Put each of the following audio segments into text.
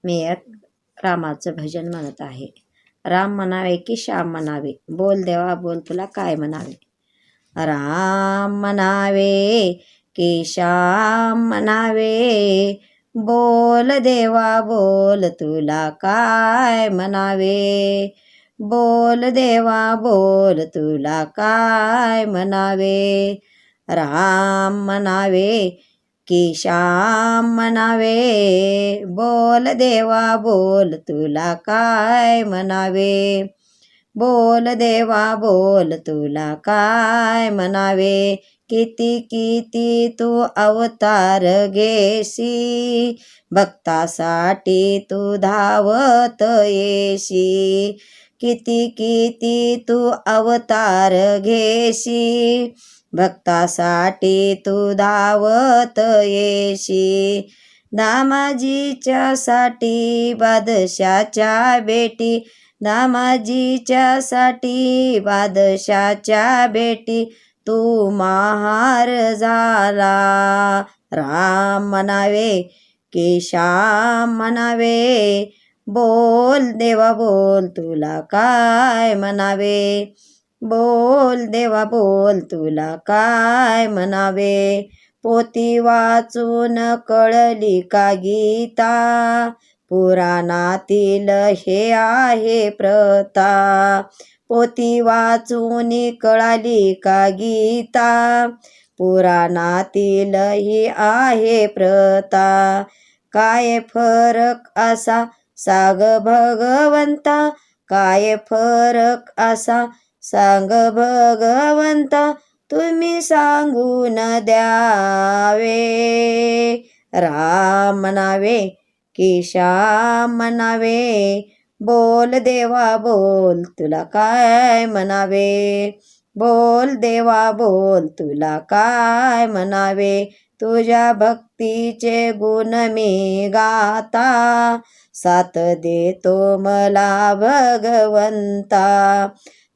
मी एक रामाचं भजन म्हणत आहे. राम म्हणावे की श्याम म्हणावे, बोल देवा बोल तुला काय म्हणावे. राम म्हणावे की श्याम म्हणावे, बोल देवा बोल तुला काय म्हणावे. बोल देवा बोल तुला काय म्हणावे. राम म्हणावे की श्याम म्हणावे, बोल देवा बोल तुला काय म्हणावे. बोल देवा बोल तुला काय म्हणावे. किती किती तू अवतार घेशी, भक्तासाठी तू धावत येशी. किती किती तू अवतार घेशी, भक्तासाठी तू धावत येशी. दामाजीच्या साठी बादशाच्या बेटी, दामाजीच्या साठी बादशाच्या बेटी, तू महार झाला. राम म्हणावे की श्याम म्हणावे, बोल देवा बोल तुला काय म्हणावे. बोल देवा बोल तुला काय म्हणावे. पोथी वाचून कळली का गीता, पुराणातील हे आहे प्रथा. पोथी वाचून कळली का गीता, पुराणातील ही आहे प्रथा. काय फरक असा सांग भगवंता, काय फरक असा सांग भगवंता, तुम्ही सांगून द्यावे. राम म्हणावे की श्याम म्हणावे, बोल देवा बोल तुला काय म्हणावे. बोल देवा बोल तुला काय म्हणावे. तुझ्या भक्तीचे गुण मी गाता, साथ देतो मला भगवंता.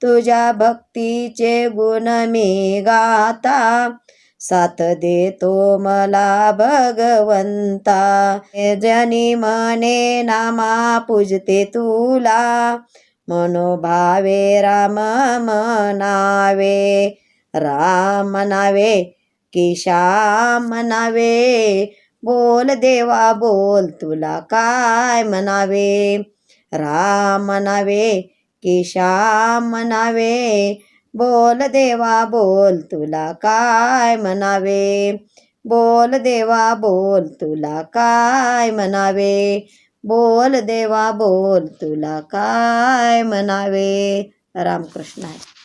तुझ्या भक्तीचे गुण मी गाता, साथ देतो मला भगवंता. जनी मने नामा पूजते तुला, मनोभावे राम म्हणावे. राम म्हणावे की श्याम म्हणावे, बोल देवा बोल तुला काय म्हणावे. राम म्हणावे की श्याम म्हणावे, बोल देवा बोल तुला काय म्हणावे. बोल देवा बोल तुला काय म्हणावे. बोल देवा बोल तुला काय म्हणावे. रामकृष्ण आहे.